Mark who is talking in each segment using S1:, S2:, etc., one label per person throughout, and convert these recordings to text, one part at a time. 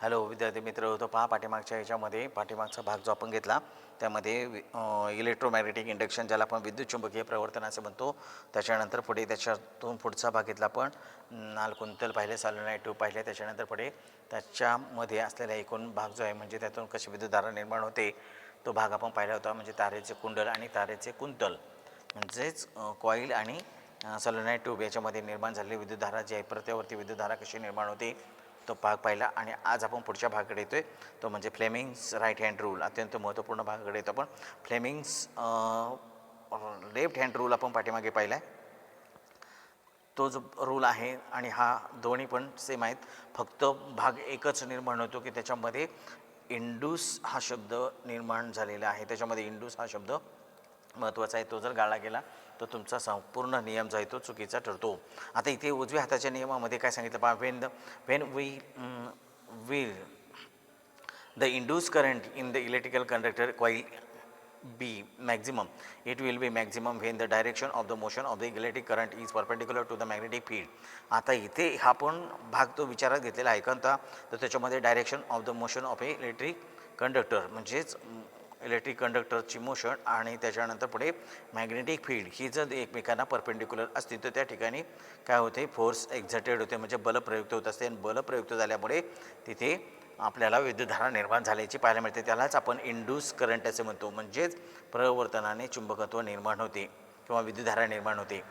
S1: Hello विद्यार्थी मित्र होतो पहा पाठीमागच्या ह्याच्यामध्ये पाठीमागचा भाग जो आपण घेतला त्यामध्ये इलेक्ट्रोमॅग्नेटिक इंडक्शन ज्याला आपण विद्युत चुंबकीय प्रवर्तन असं म्हणतो. त्याच्यानंतर पुढे त्याच्यातून पुढचा भाग घेतला आपण नालकुंतल पाहिले, सॉलिनॉइड ट्यूब पाहिले. त्याच्यानंतर पुढे त्याच्यामध्ये असलेला एकूण भाग जो आहे म्हणजे त्यातून कशी विद्युतधारा निर्माण होते तो भाग आपण पाहिला होता. म्हणजे तारेचे कुंडल आणि तारेचे कुंतल म्हणजेच कॉईल आणि सॉलिनॉइड ट्यूब याच्यामध्ये निर्माण झालेली विद्युतधारा जी आहे प्रत्यावर्ती विद्युतधारा कशी निर्माण होते तो भाग पाहिला. आणि आज आपण पुढच्या भागाकडे येतो आहे तो म्हणजे फ्लेमिंग्स राईट हँड रूल. अत्यंत महत्त्वपूर्ण भागाकडे येतो आपण. फ्लेमिंग्स लेफ्ट हँड रूल आपण पाठीमागे पाहिला आहे. तो जो रूल आहे आणि हा दोन्ही पण सेम आहेत, फक्त भाग एकच निर्माण होतो की त्याच्यामध्ये इंडूस हा शब्द निर्माण झालेला आहे. त्याच्यामध्ये इंडूस हा शब्द महत्त्वाचा आहे. तो जर गाळला गेला तर तुमचा संपूर्ण नियम जो आहे तो चुकीचा ठरतो. आता इथे उजव्या हाताच्या नियमामध्ये काय सांगितलं पहा, when we will the induce current in the electrical conductor coil be maximum, it will be maximum when the direction of the motion of the electric current is perpendicular to the magnetic field. आता इथे हा पण भाग तो विचारात घेतलेला आहे का तर त्याच्यामध्ये direction of the motion of A electric conductor म्हणजेच इलेक्ट्रिक कंडक्टरची मोशन आणि त्याच्यानंतर पुढे मॅग्नेटिक फील्ड ही जर एकमेकांना परपेंडिक्युलर असतील तर त्या ठिकाणी काय होते, फोर्स एक्झर्टेड होते म्हणजे बल प्रयुक्त होत असते. आणि बल प्रयुक्त झाल्यामुळे तिथे आपल्याला विद्युतधारा निर्माण झाल्याची पाहायला मिळते. त्यालाच आपण इंड्यूस करंट असे म्हणतो. म्हणजेच प्रवर्तनाने चुंबकत्व निर्माण होते किंवा विद्युतधारा निर्माण होते.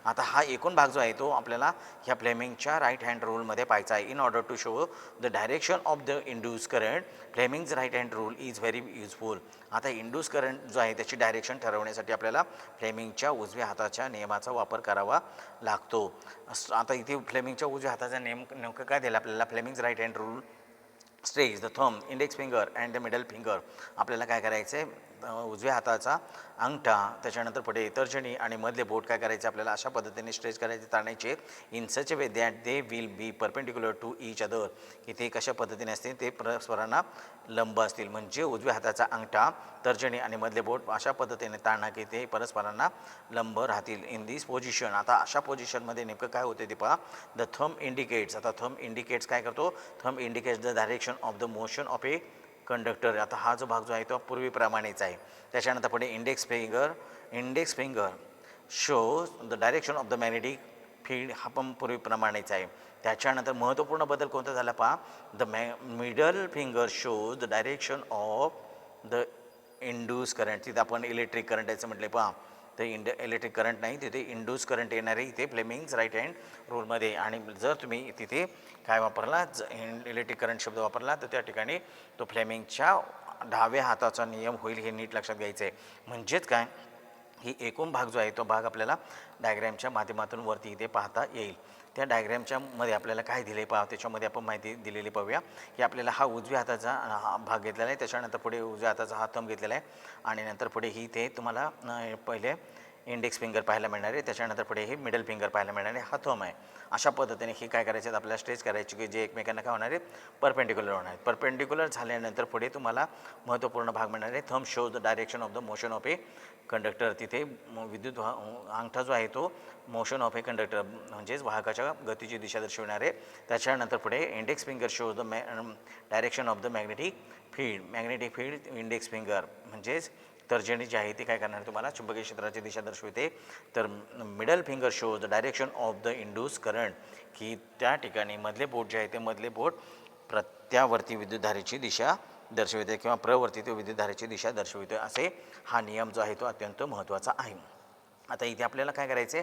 S1: आता हा एकूण भाग जो आहे तो आपल्याला ह्या फ्लेमिंगच्या राईट हँड रूलमध्ये पाहायचा आहे. In order to show the direction of the induce current Fleming's right hand rule is very useful. आता इंड्यूस करंट जो आहे त्याची डायरेक्शन ठरवण्यासाठी आपल्याला फ्लेमिंगच्या उजव्या हाताच्या नियमाचा वापर करावा लागतो. आता इथे फ्लेमिंगच्या उजव्या हाताचा नियम नेमकं काय दिला आपल्याला, Fleming's right hand rule stretch the thumb, index finger and the middle finger. आपल्याला काय करायचं आहे, उजव्या हाताचा अंगठा त्याच्यानंतर पुढे तर्जनी आणि मधले बोट काय करायचे आपल्याला अशा पद्धतीने स्ट्रेच करायचे, ताणायचे in such way that they will be perpendicular to each other, की ते कशा पद्धतीने असतील ते परस्परांना लंब असतील. म्हणजे उजव्या हाताचा अंगठा, तर्जनी आणि मधले बोट अशा पद्धतीने ताणा की ते परस्परांना लंब राहतील इन दिस पोझिशन. आता अशा पोझिशनमध्ये नेमकं काय होते ते पहा. द थंब इंडिकेट्स, आता थंब इंडिकेट्स काय करतो, thumb indicates the direction of the motion of a conductor. आता हा जो भाग जो आहे तो पूर्वीप्रमाणेच आहे. त्याच्यानंतर पुढे index finger shows the direction of the magnetic field, हा पण पूर्वीप्रमाणेच आहे. त्याच्यानंतर महत्त्वपूर्ण बदल कोणता झाला पहा, the middle finger shows the direction of the induce current. तिथे आपण इलेक्ट्रिक करंट याचं म्हटले पहा, ते इलेक्ट्रिक करंट नाही, तिथे इंड्यूस करंट येणार आहे इथे फ्लेमिंग्स राईट हँड रूलमध्ये. आणि जर तुम्ही तिथे काय वापरला, इलेक्ट्रिक करंट शब्द वापरला तर त्या ठिकाणी तो फ्लेमिंगच्या डाव्या हाताचा नियम होईल, हे नीट लक्षात घ्यायचं आहे. म्हणजेच काय, ही एकूण भाग जो आहे तो भाग आपल्याला डायग्रॅमच्या माध्यमातून वरती इथे पाहता येईल. त्या डायग्रॅमच्या मध्ये आपल्याला काय दिले पहा, त्याच्यामध्ये आपण माहिती दिलेली पाहूया की आपल्याला हा उजव्या हाताचा हा भाग घेतलेला आहे, त्याच्यानंतर पुढे उजव्या हाताचा हा थंब घेतलेला आहे आणि नंतर पुढे ही ते तुम्हाला पहिले इंडेक्स फिंगर पाहायला मिळणार आहे, त्याच्यानंतर पुढे हे मिडल फिंगर पाहायला मिळणार आहे, हा थंब आहे. अशा पद्धतीने ही काय करायचे आपल्याला स्ट्रेच करायची की जे एकमेकांना काय होणार आहे, परपेंडिक्युलर होणार आहेत. परपेंडिक्युलर झाल्यानंतर पुढे तुम्हाला महत्त्वपूर्ण भाग मिळणार आहे, thumb shows the direction of the motion of a conductor. तिथे विद्युत अंगठा जो आहे तो मोशन ऑफ ए कंडक्टर म्हणजेच वाहकाच्या गतीची दिशा दर्शविणार आहे. त्याच्यानंतर पुढे index finger shows the direction of the magnetic field index finger म्हणजेच तर्जनी जी आहे ती काय करणार तुम्हाला चुंबकीय क्षेत्राची दिशा दर्शवते. तर middle finger shows the direction of the induce current, की त्या ठिकाणी मधले बोट जे आहे ते मधले बोट प्रत्यावर्ती विद्युतधारेची दिशा दर्शविते किंवा प्रवर्ती ते विद्युतधारेची दिशा दर्शविते. असे हा नियम जो आहे तो अत्यंत महत्त्वाचा आहे. आता इथे आपल्याला काय करायचे,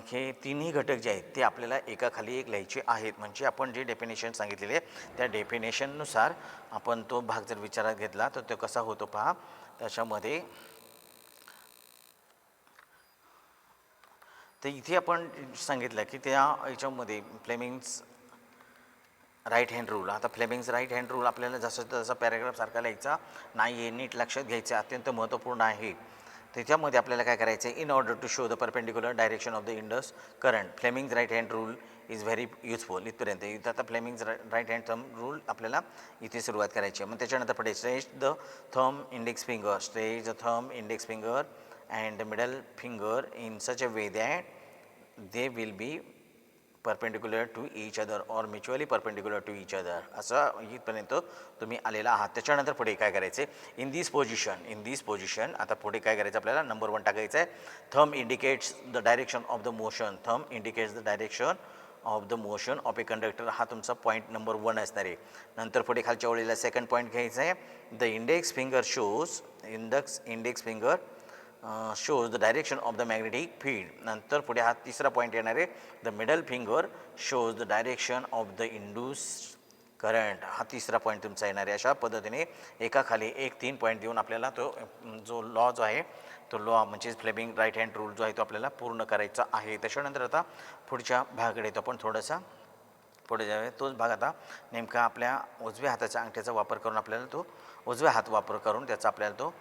S1: हे तिन्ही घटक जे आहेत ते आपल्याला एकाखाली एक लिहायचे आहेत. म्हणजे आपण जे डेफिनेशन सांगितलेले आहे त्या डेफिनेशननुसार आपण तो भाग जर विचारात घेतला तर तो कसा होतो पहा. त्याच्यामध्ये तर इथे आपण सांगितलं की त्या याच्यामध्ये फ्लेमिंग्स राईट हँड रूल. आता फ्लेमिंग्स राईट हँड रूल आपल्याला जसं तसा पॅराग्राफसारखा लिहायचा नाही आहे, नीट लक्षात घ्यायचं, अत्यंत महत्त्वपूर्ण आहे. त्याच्यामध्ये आपल्याला काय करायचं आहे, in order to show the perpendicular direction of the induce current Fleming's right hand rule is very useful. इथपर्यंत इथं आता Fleming's right hand thumb rule आपल्याला इथे सुरुवात करायची आहे. मग त्याच्यानंतर पुढे stretch the thumb index finger, stretch the thumb index finger and the middle finger in such a way that they will be perpendicular to each other or mutually perpendicular to each other, असं इथपर्यंत तुम्ही आलेला आहात. त्याच्यानंतर पुढे काय करायचे, in this position आता पुढे काय करायचं आपल्याला, नंबर 1 टाकायचं आहे. Thumb indicates the direction of the motion, thumb indicates the direction of the motion of a conductor, हा तुमचा पॉईंट नंबर 1 असणार आहे. नंतर पुढे खालच्या ओळीला सेकंड पॉईंट घ्यायचा आहे. The index finger shows the direction of the magnetic field. नंतर पुढे हा तिसरा पॉईंट येणार आहे. The middle finger shows the direction of the induced current, हा तिसरा पॉईंट तुमचा येणार आहे. अशा पद्धतीने एकाखाली एक 3 पॉईंट देऊन आपल्याला तो जो लॉ जो आहे तो लॉ म्हणजे फ्लेमिंग राईट हँड रूल जो आहे तो आपल्याला पूर्ण करायचा आहे. त्याच्यानंतर आता पुढच्या भागाकडे येतो आपण थोडासा पुढे जाऊया. तोच भाग आता नेमका आपल्या उजव्या हाताच्या अंगठ्याचा वापर करून आपल्याला तो उजव्या हात वापर करून त्याचा आपल्याला तो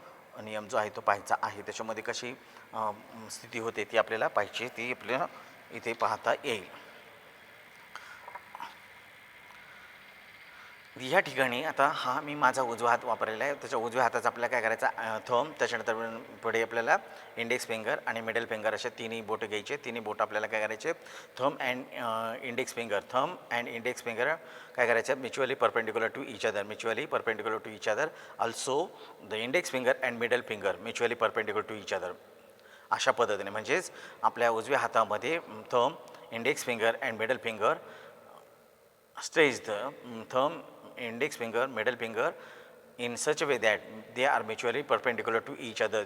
S1: नियम जो आहे तो पाहायचा आहे. त्याच्यामध्ये कशी स्थिती होते ती आपल्याला पाहिजे, ती आपल्याला इथे पाहता येईल. या ठिकाणी आता हा मी माझा उजवा हात वापरलेला आहे. त्याच्या उजव्या हाताचा आपल्याला काय करायचा, थंब, त्याच्यानंतर पुढे आपल्याला इंडेक्स फिंगर आणि मिडल फिंगर असे तिन्ही बोटं घ्यायचे. तिन्ही बोटं आपल्याला काय करायचे, थंब अँड इंडेक्स फिंगर काय करायचं, mutually perpendicular to each other, also the index finger and middle finger mutually perpendicular to each other. अशा पद्धतीने म्हणजेच आपल्या उजव्या हातामध्ये thumb, index finger and middle finger stretch the thumb, index finger, middle finger in such a way that they are mutually perpendicular to each other.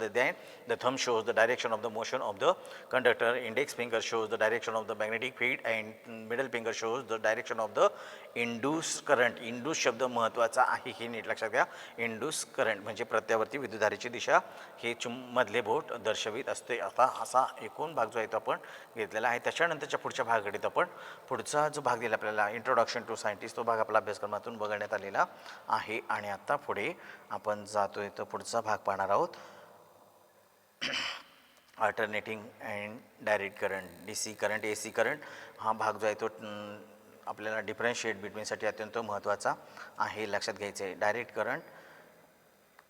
S1: Then the thumb shows the direction of the motion of the conductor, index finger shows the direction of the magnetic field, and middle finger shows the direction of the induced current. Induced शब्द महत्त्वाचा आहे, हे नीट लक्षात घ्या. induced current म्हणजे प्रत्यावर्ती विद्युतधारेची दिशा हे मधले बोट दर्शवित असते. आता असा एकूण भाग जो आहे तो आपण घेतलेला आहे. त्याच्यानंतरच्या पुढच्या भागाकडे आपण पुढचा जो भाग दिला आपल्याला इंट्रोडक्शन टू सायंटिस्ट, तो भाग आपला अभ्यासक्रमातून बघण्यात आलेला आहे. आणि आता पुढे आपण जातोय तर पुढचा भाग पाहणार आहोत, alternating and direct current, DC current, AC current. हा भाग जो आहे तो आपल्याला डिफरन्शिएट बिटवीनसाठी अत्यंत महत्त्वाचा आहे, लक्षात घ्यायचं आहे. डायरेक्ट करंट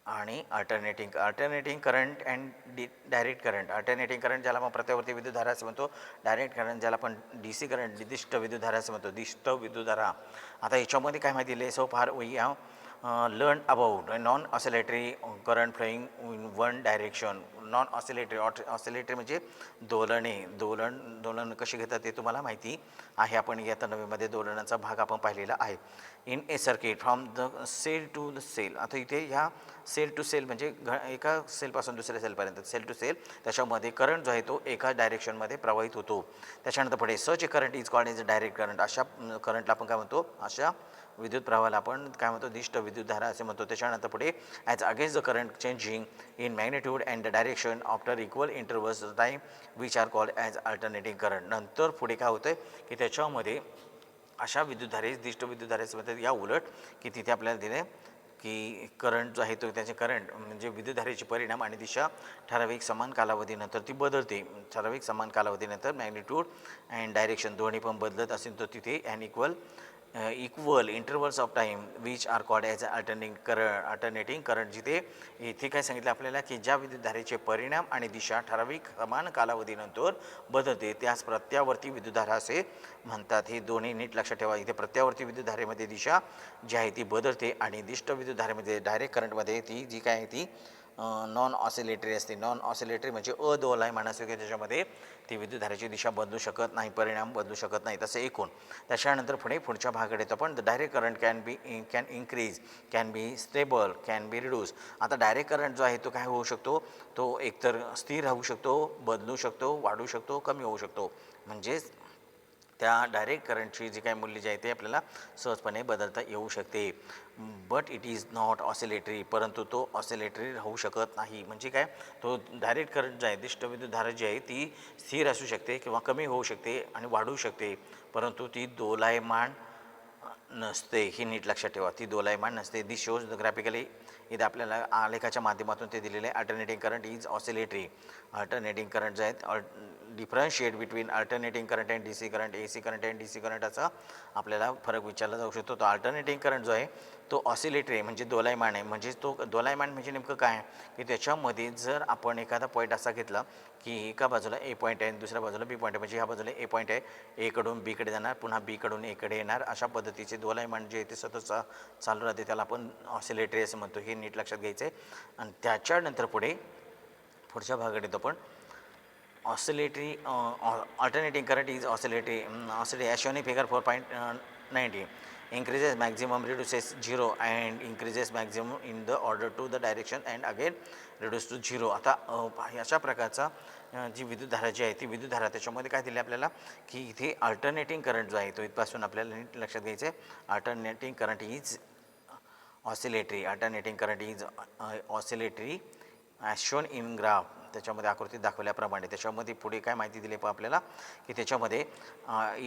S1: आणि alternating current and direct current. Alternating current ज्याला आपण प्रत्यावर्ती विद्युतधारा असं म्हणतो, डायरेक्ट करंट ज्याला आपण DC करंट दिष्ट विद्युतधारा असं म्हणतो, दिष्ट विद्युतधारा. आता याच्यामध्ये काय माहिती दिली, so far we have learned about non oscillatory current flowing in one direction. Non oscillatory म्हणजे दोलन कशी घेतात ते तुम्हाला माहिती आहे. आपण इयत्ता 9मध्ये दोलनाचा भाग आपण पाहिलेला आहे. In a circuit from the cell to the cell. आता इथे ह्या सेल टू सेल म्हणजे एका सेलपासून दुसऱ्या सेलपर्यंत, सेल टू सेल, त्याच्यामध्ये करंट जो आहे तो एका डायरेक्शनमध्ये प्रवाहित होतो. त्याच्यानंतर पुढे such a current is called as a direct current. अशा करंटला आपण काय म्हणतो, अशा विद्युत प्रवाहाला आपण काय म्हणतो, दिष्ट विद्युतधारा असे म्हणतो. त्याच्यानंतर पुढे as against the current changing in magnitude and the direction after equal intervals time which are called as alternating current. नंतर पुढे काय होतं की त्याच्यामध्ये अशा विद्युतधारे दिष्ट विद्युतधारेचे म्हणतात. या उलट की तिथे आपल्याला दिले की करंट जो आहे तो त्याचे करंट म्हणजे विद्युतधारेचे परिणाम आणि दिशा ठराविक समान कालावधीनंतर ती बदलते. ठराविक समान कालावधीनंतर मॅग्निट्यूड अँड डायरेक्शन दोन्ही पण बदलत असेल तर तिथे and equal intervals of time which are called as alternating current. जिथे इथे काय सांगितलं आपल्याला की ज्या विद्युतधारेचे परिणाम आणि दिशा ठराविक समान कालावधीनंतर बदलते त्यास प्रत्यावर्ती विद्युतधारा असे म्हणतात. हे दोन्ही नीट लक्षात ठेवा. इथे प्रत्यावर्ती विद्युतधारेमध्ये दिशा जी आहे ती बदलते आणि दिष्ट विद्युतधारेमध्ये डायरेक्ट करंटमध्ये ती जी काय आहे ती नॉन ऑसिलेटरी असते. नॉन ऑसिलेटरी म्हणजे अदोलायमान असते की त्याच्यामध्ये ती विद्युतधारेची दिशा बदलू शकत नाही, परिणाम बदलू शकत नाही. तसं एकूण त्याच्यानंतर पुढच्या भागाकडे येतो आपण. The direct current can increase, can be stable, can be reduce. आता डायरेक्ट करंट जो आहे तो काय होऊ शकतो, तो एकतर स्थिर राहू शकतो, बदलू शकतो, वाढू शकतो, कमी होऊ शकतो. म्हणजेच त्या डायरेक्ट करंटची जी काही मूल्य जे आहे ते आपल्याला सहजपणे बदलता येऊ शकते. But it is not oscillatory, परंतु तो ऑसिलेटरी राहू शकत नाही. म्हणजे काय, तो डायरेक्ट करंट जे आहे दिष्ट विद्युतधारा जी आहे ती स्थिर असू शकते किंवा कमी होऊ शकते आणि वाढू शकते, परंतु ती दोलायमान नसते, ही नीट लक्षात ठेवा. ती दोलायमान नसते. दिस शोज ग्राफिकली, इथे आपल्याला आलेखाच्या माध्यमातून ते दिलेले आहे. Alternating current is oscillatory. Alternating current जे आहेत, differentiate between alternating current and DC current, AC current and DC current असा आपल्याला फरक विचारला जाऊ शकतो. तो अल्टरनेटिंग करंट जो आहे तो ऑसिलेटरी आहे, म्हणजे दोलायमान आहे. म्हणजे तो दोलायमान म्हणजे नेमकं काय, की त्याच्यामध्ये जर आपण एखादा पॉईंट असा घेतला की एका बाजूला ए पॉईंट आहे आणि दुसऱ्या बाजूला बी पॉईंट आहे, म्हणजे ह्या बाजूला ए पॉईंट आहे, एकडून बीकडे जाणार, पुन्हा बीकडून एकडे येणार, अशा पद्धतीचे दोलायमान जे ते सतत चालू राहते, त्याला आपण ऑसिलेटरी असं म्हणतो. हे नीट लक्षात घ्यायचं आहे. आणि त्याच्यानंतर पुढच्या भागात येतो आपण. Oscillatory alternating current is oscillatory as shown in figure 4.90. Increases maximum reduces zero and increases maximum in the order to the direction and again reduce to zero. आता अशा प्रकारचा जी विद्युतधारा जी आहे ती विद्युतधारा त्याच्यामध्ये काय दिली आपल्याला, की इथे अल्टरनेटिंग करंट जो आहे तो इथपासून आपल्याला नीट लक्षात घ्यायचं आहे. Alternating current is oscillatory. Alternating current is oscillatory as shown in graph. त्याच्यामध्ये आकृतीत दाखवल्याप्रमाणे. त्याच्यामध्ये पुढे काय माहिती दिली पहा आपल्याला, की त्याच्यामध्ये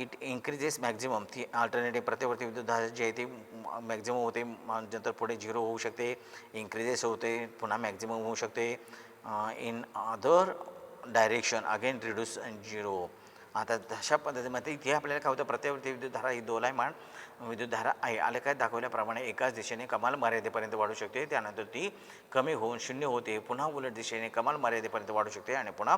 S1: इट इन्क्रीजेस मॅक्झिमम. ती अल्टरनेटिव्ह प्रतिवर्ती विद्युतधारा जी आहे ती मॅक्झिमम होते, नंतर पुढे 0 होऊ शकते, इन्क्रीजेस होते, पुन्हा मॅक्झिमम होऊ शकते. In other direction again reduce and 0. आता तशा पद्धतीमध्ये इथे आपल्याला काय होतं, प्रतिवर्ती विद्युतधारा ही दोलायमान विद्युतधारा आहे. आलेखात दाखवल्याप्रमाणे एकाच दिशेने कमाल मर्यादेपर्यंत वाढू शकते, त्यानंतर ती कमी होऊन 0 होते, पुन्हा उलट दिशेने कमाल मर्यादेपर्यंत वाढू शकते आणि पुन्हा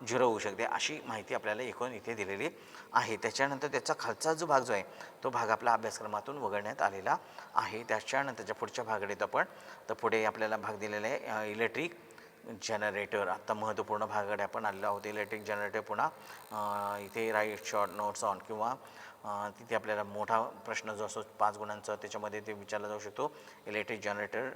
S1: 0 होऊ शकते. अशी माहिती आपल्याला एकूण इथे दिलेली आहे. त्याच्यानंतर त्याचा खालचा जो भाग जो आहे तो भाग आपल्या अभ्यासक्रमातून वगळण्यात आलेला आहे. त्याच्यानंतरच्या पुढच्या भागात येतो आपण. तर पुढे आपल्याला भाग दिलेला आहे इलेक्ट्रिक जनरेटर. आत्ता महत्त्वपूर्ण भागाकडे आपण आलेलो आहोत. इलेक्ट्रिक जनरेटर पुन्हा इथे राईट शॉर्ट नोट्स ऑन किंवा तिथे आपल्याला मोठा प्रश्न जो असतो 5 गुणांचा त्याच्यामध्ये ते विचारला जाऊ शकतो. Electric generator,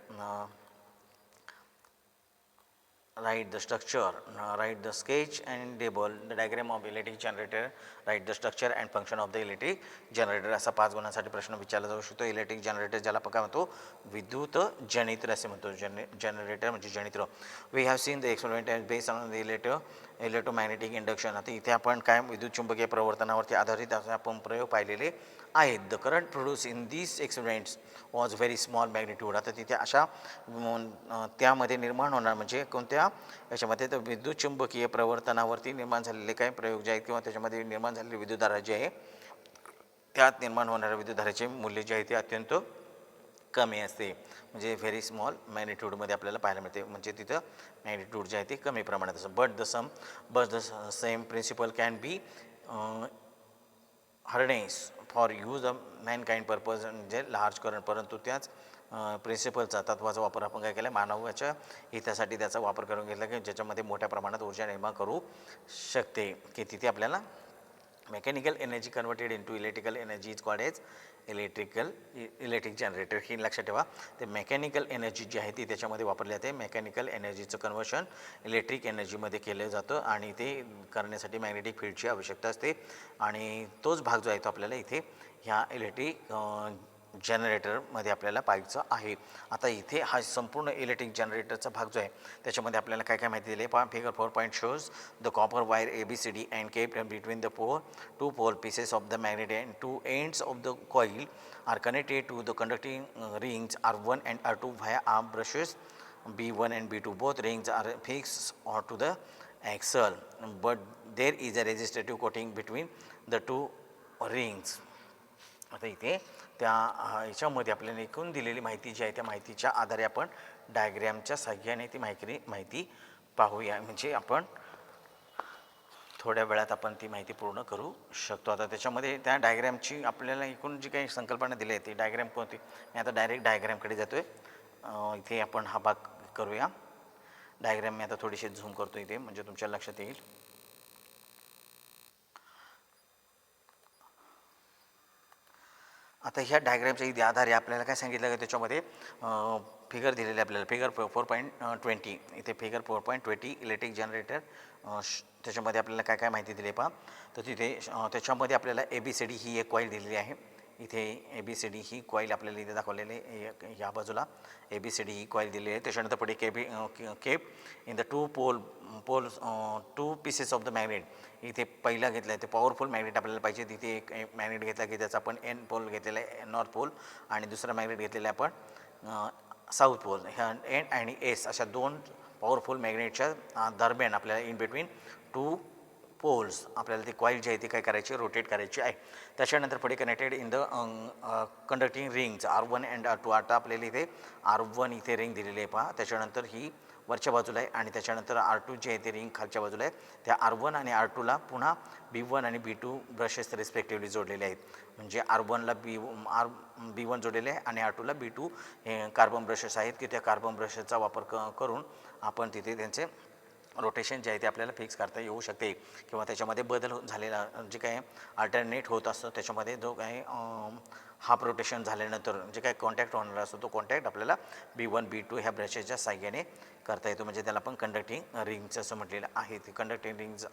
S1: write the structure, write the sketch and table, the diagram of electric generator, write the structure and function of the electric generator. असा 5 गुणांसाठी प्रश्न विचारला जाऊ शकतो. इलेक्ट्रिक जनरेटर ज्याला आपण काय म्हणतो, विद्युत जनित्र असे म्हणतो. जनरेटर म्हणजे जनित्र. We have seen the experiment based on the electromagnetic induction. आता इथे आपण काय विद्युत चुंबकीय प्रवर्तनावरती आधारित असे आपण प्रयोग पाहिलेले आहेत. The current produce in this experiments was very small magnitude. आता तिथे अशा त्यामध्ये निर्माण होणार म्हणजे कोणत्या याच्यामध्ये, तर विद्युत चुंबकीय प्रवर्तनावरती निर्माण झालेले काही प्रयोग जे आहेत किंवा त्याच्यामध्ये निर्माण झालेली विद्युतधारा जी आहे त्यात निर्माण होणाऱ्या विद्युतधारेचे मूल्य जे आहे ते अत्यंत कमी असते, म्हणजे व्हेरी स्मॉल मॅग्निट्यूडमध्ये आपल्याला पाहायला मिळते. म्हणजे तिथं मॅग्निट्यूड जे आहे ते कमी प्रमाणात असतं. But the same principle can be harness for use a mankind purpose, म्हणजे लार्ज करंट. परंतु त्याच प्रिन्सिपलचा तत्वाचा वापर आपण काय केला, मानवाच्या हितासाठी त्याचा वापर करून घेतला, की ज्याच्यामध्ये मोठ्या प्रमाणात ऊर्जा निर्माण करू शकते. की तिथे आपल्याला mechanical energy converted into electrical energy is called as electric generator. ही लक्षात ठेवा. ते मेकॅनिकल एनर्जी जी आहे ती त्याच्यामध्ये वापरली जाते. मेकॅनिकल एनर्जीचं कन्वर्शन इलेक्ट्रिक एनर्जीमध्ये केलं जातं आणि ते करण्यासाठी मॅग्नेटिक फील्डची आवश्यकता असते. आणि तोच भाग जो आहे तो आपल्याला इथे ह्या इलेक्ट्रिक जनरेटरमध्ये आपल्याला पाहायचं आहे. आता इथे हा संपूर्ण इलेक्ट्रिक जनरेटरचा भाग जो आहे त्याच्यामध्ये आपल्याला काय काय माहिती दिली आहे. Figure 4 point shows the copper wire ABCD and kept between the two pole pieces of the magnet and two ends of the coil are connected to the conducting rings R1 and R2 via arm brushes B1 and B2. Both rings are fixed to the axle, but there is a resistive coating between the two rings. आता इथे त्या ह्याच्यामध्ये आपल्याला एकूण दिलेली माहिती जी आहे त्या माहितीच्या आधारे आपण डायग्रॅमच्या साहाय्याने ती माहिती पाहूया. म्हणजे आपण थोड्या वेळात आपण ती माहिती पूर्ण करू शकतो. आता त्याच्यामध्ये त्या डायग्रॅमची आपल्याला एकूण जी काही संकल्पना दिली आहे ती डायग्रॅम कोणती, मी आता डायरेक्ट डायग्रॅमकडे जातो आहे. इथे आपण हा भाग करूया. डायग्रॅम मी आता थोडीशी झूम करतो इथे, म्हणजे तुमच्या लक्षात येईल. आता ह्या डायग्रॅमच्या आधारे आपल्याला काय सांगितलं आहे, त्याच्यामध्ये फिगर दिलेले आपल्याला. फिगर 4.20 इथे फिगर 4.20 इलेक्ट्रिक जनरेटर. त्याच्यामध्ये आपल्याला काय काय माहिती दिली पहा. तर तिथे त्याच्यामध्ये आपल्याला ABCD ही एक कॉईल दिलेली आहे. इथे ABCD ही कॉईल आपल्याला इथे दाखवलेली आहे, या बाजूला ABCD ही कॉईल दिलेली आहे. त्याच्यानंतर पुढे kept in the two pieces of the magnet. इथे पहिला घेतला आहे ते पॉवरफुल मॅग्नेट आपल्याला पाहिजे. तिथे एक मॅग्नेट घेतला की त्याचा आपण N पोल घेतलेला आहे, नॉर्थ पोल, आणि दुसरा मॅग्नेट घेतलेला आहे आपण साऊथ पोल. ह्या N आणि S अशा दोन पॉवरफुल मॅग्नेटच्या दरम्यान आपल्याला इन बिटवीन टू पोल्स आपल्याला ती कॉईल जी आहे ती काय करायची, रोटेट करायची आहे. त्याच्यानंतर पुढे connected in the conducting rings R1 and R2. आता आपल्याला इथे R1 इथे रिंग दिलेली आहे पहा. त्याच्यानंतर ही वरच्या बाजूला आहे आणि त्याच्यानंतर R2 जी आहे ते रिंग खालच्या बाजूला आहे. त्या R1 आणि R2ला पुन्हा B1 आणि B2 ब्रशेस रिस्पेक्टिव्हली जोडलेले आहेत. म्हणजे R1ला B1 जोडलेले आहे आणि R2ला B2 हे कार्बन ब्रशेस आहेत की त्या कार्बन ब्रशेसचा वापर करून आपण तिथे त्यांचे रोटेशन जे आहे ते आपल्याला फिक्स करता येऊ शकते किंवा त्याच्यामध्ये बदल झालेला जे काय अल्टरनेट होत असतं त्याच्यामध्ये जो काय हाफ रोटेशन झाल्यानंतर जे काय कॉन्टॅक्ट होणार असतो तो कॉन्टॅक्ट आपल्याला B1 B2 ह्या ब्रशेसच्या साहाय्याने करता येतो. म्हणजे त्याला आपण कंडक्टिंग रिंग्स असं म्हटलेलं आहे. ते कंडक्टिंग रिंग्स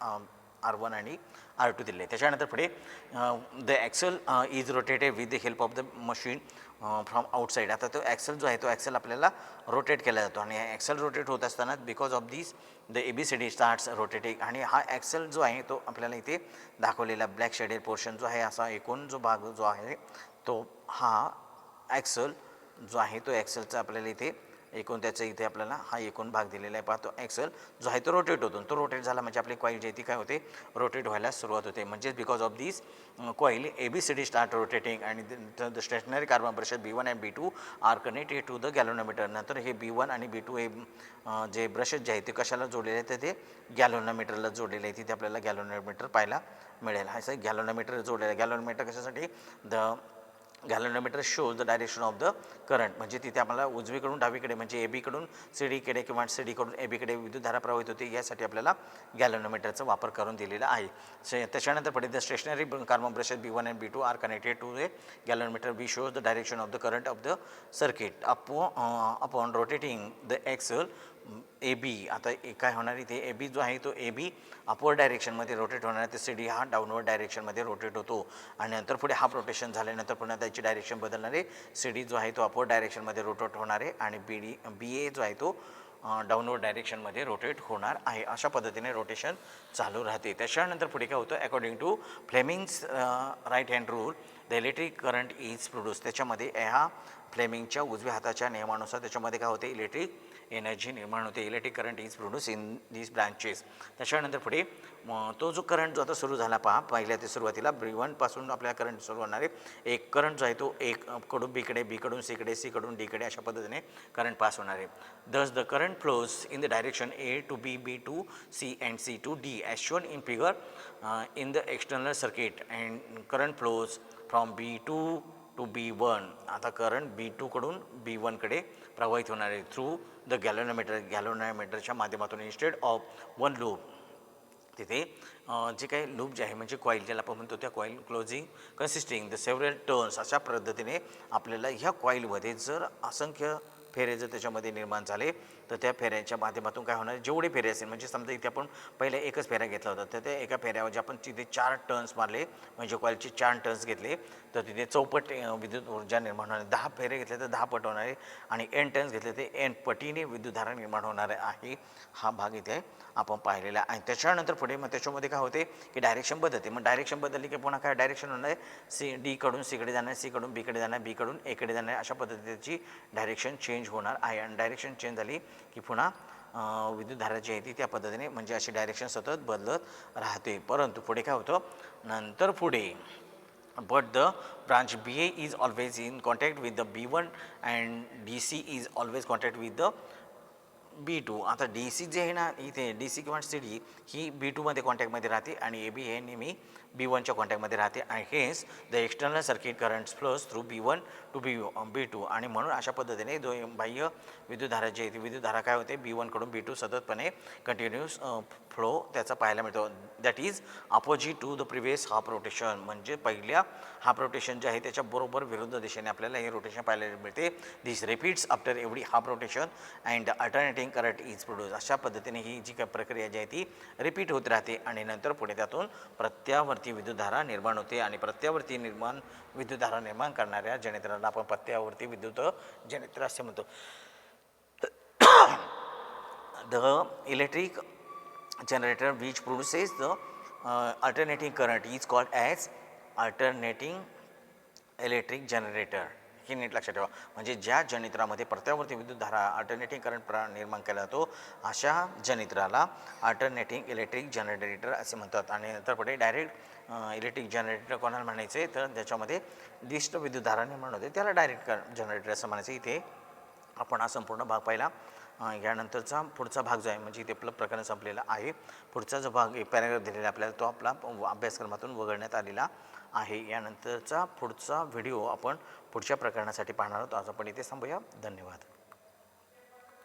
S1: R1 आणि R2 दिले. त्याच्यानंतर पुढे the axle is rotated with the help of the machine from outside. आता तो ॲक्सल जो आहे तो ॲक्सल आपल्याला रोटेट केला जातो आणि ॲक्सल रोटेट होत असताना because of this the ABCD starts rotating. आणि हा ॲक्सल जो आहे तो आपल्याला इथे दाखवलेला ब्लॅक शेडेड पोर्शन जो आहे असा एकूण जो भाग जो आहे तो हा ॲक्सल जो आहे तो ॲक्सलचा आपल्याला इथे एकूण त्याचं इथे आपल्याला हा एकूण भाग दिलेला आहे. पाहतो ॲक्सल जो आहे तो रोटेट होतो. तो रोटेट झाला म्हणजे आपली कॉईल जी आहे ती काय होते, रोटेट व्हायला सुरुवात होते. म्हणजेच because of this coil ABCD start rotating आणि the stationary carbon brushes B1 and B2 are connected to the galvanometer. नंतर हे B1 आणि B2 हे जे ब्रशेस जे आहेत ते कशाला जोडलेले आहेत तर ते गॅल्व्हनोमीटरला जोडलेले आहे. तिथे आपल्याला गॅल्व्हनोमीटर पाहायला मिळेल. हा असं गॅल्व्हनोमीटर जोडलेलं आहे. गॅल्व्हनोमीटर कशासाठी, the galvanometer shows the direction of the current. म्हणजे तिथे आम्हाला उजवीकडून डावीकडे म्हणजे ABकडून CD कडे किंवा CD कडून ABकडे विद्युतधारा प्रवाहित होते यासाठी आपल्याला गॅल्व्हनोमीटरचा वापर करून दिलेला आहे. त्याच्यानंतर पुढे the stationary carbon brushes B1 and B2 are connected to the galvanometer B shows the direction of the current of the circuit upon rotating the axle AB. आता काय होणार इथे AB जो आहे तो AB अपवर्ड डायरेक्शनमध्ये रोटेट होणार आहे. तर CD हा डाऊनवर्ड डायरेक्शनमध्ये रोटेट होतो आणि नंतर पुढे हाफ रोटेशन झाल्यानंतर पुन्हा त्याची डायरेक्शन बदलणार आहे. CD जो आहे तो अपवर्ड डायरेक्शनमध्ये रोटेट होणार आहे आणि BA जो आहे तो डाऊनवर्ड डायरेक्शनमध्ये रोटेट होणार आहे. अशा पद्धतीने रोटेशन चालू राहते. त्याच्यानंतर पुढे काय होतं, according to Fleming's right hand rule the electric current is produce. त्याच्यामध्ये ह्या फ्लेमिंगच्या उजव्या हाताच्या नियमानुसार त्याच्यामध्ये काय होते, इलेक्ट्रिक एनर्जी निर्माण होते. Electric current is produce in these branches. त्याच्यानंतर पुढे तो जो करंट जो आता सुरू झाला पहा, पहिल्या ते सुरुवातीला B1 पासून आपल्याला करंट सुरू होणार आहे. एक करंट जो आहे तो एक कडून बीकडे, बीकडून सीकडे, सीकडून डीकडे अशा पद्धतीने करंट पास होणार आहे. दस the current flows in the direction A to B, B to C and C to D as shown in figure in the external circuit and current flows from B2 to B1. आता current B2 कडून B1 कडे प्रवाहित होणार आहे through the गॅल्व्हनोमीटरच्या माध्यमातून instead of one loop. तिथे जे काही लूप जे आहे म्हणजे कॉईल ज्याला आपण म्हणतो त्या coil closing consisting the several turns. अशा पद्धतीने आपल्याला ह्या कॉईलमध्ये जर असंख्य फेरे जर त्याच्यामध्ये निर्माण झाले तर त्या फेऱ्यांच्या माध्यमातून काय होणार, जेवढे फेरे असेल म्हणजे समजा इथे आपण पहिले एकच फेऱ्या घेतला होता तर त्या एका फेऱ्यावर आपण तिथे 4 टर्न्स मारले म्हणजे कॉईलचे 4 टर्न्स घेतले तर तिथे चौपट विद्युत ऊर्जा निर्माण होणार. 10 फेरे घेतले तर 10 पट होणार आहे आणि N टर्न्स घेतले तर N पटीने विद्युतधारा निर्माण होणार आहे. हा भाग इथे आपण पाहिलेला आहे. त्याच्यानंतर पुढे मग त्याच्यामध्ये काय होते की डायरेक्शन बदलते. मग डायरेक्शन बदलली की पुन्हा काय डायरेक्शन होणार आहे, D कडून Cकडे जाणार, Cकडून Bकडे जाणार, Bकडून Aकडे जाणार. अशा पद्धतीची डायरेक्शन चेंज होणार आहे आणि डायरेक्शन चेंज झाली की पुन्हा विद्युतधारा जी आहे ती त्या पद्धतीने म्हणजे अशी डायरेक्शन सतत बदलत राहते. परंतु पुढे काय होतं नंतर पुढे but the branch BA is always in contact with the B1 and DC is always contact with the B2. आता DC जे आहे ना इथे DC किंवा CD ही B2मध्ये कॉन्टॅक्टमध्ये राहते आणि AB हे नेहमी B1च्या कॉन्टॅक्टमध्ये राहते आणि हेच the external circuit currents flows through B1 to B2 आणि म्हणून अशा पद्धतीने बाह्य विद्युतधारा जी आहे ती विद्युतधारा काय होते B1 कडून B2 सततपणे कंटिन्यूस फ्लो त्याचा पाहायला मिळतो. That is opposite to the previous half rotation. म्हणजे पहिल्या हाफ रोटेशन जे आहे त्याच्या बरोबर विरुद्ध दिशेने आपल्याला हे रोटेशन पाहायला मिळते. This repeats after every half rotation and alternating current is produce. अशा पद्धतीने ही जी काही प्रक्रिया जी आहे ती रिपीट होत राहते आणि नंतर पुढे त्यातून प्रत्यावर्ती विद्युतधारा निर्माण होते आणि प्रत्यावर्ती विद्युतधारा निर्माण करणाऱ्या जनरेटरला आपण प्रत्यावर्ती विद्युत जनरेटर असे म्हणतो. The electric generator which produces the alternating current is called as alternating electric generator. ही नीट लक्षात ठेवा. म्हणजे ज्या जनरेटरमध्ये प्रत्यावर्ती विद्युतधारा अल्टरनेटिंग करंट निर्माण केला जातो अशा जनरेटरला अल्टरनेटिंग इलेक्ट्रिक जनरेटर असे म्हणतात. आणि नंतर पुढे डायरेक्ट इलेक्ट्रिक जनरेटर कोणाला म्हणायचे तर ज्याच्यामध्ये दिष्ट विद्युतधारा निर्माण होते त्याला डायरेक्ट जनरेटर असं म्हणायचं. इथे आपण हा संपूर्ण भाग पाहिला. यानंतरचा पुढचा भाग जो आहे म्हणजे इथे आपलं प्रकरण संपलेलं आहे. पुढचा जो भाग पॅराग्राफ दिलेला आपल्याला तो आपला अभ्यासक्रमातून वगळण्यात आलेला आहे. यानंतरचा पुढचा व्हिडिओ आपण पुढच्या प्रकरणासाठी पाहणार आहोत. आज आपण इथे थांबूया. धन्यवाद.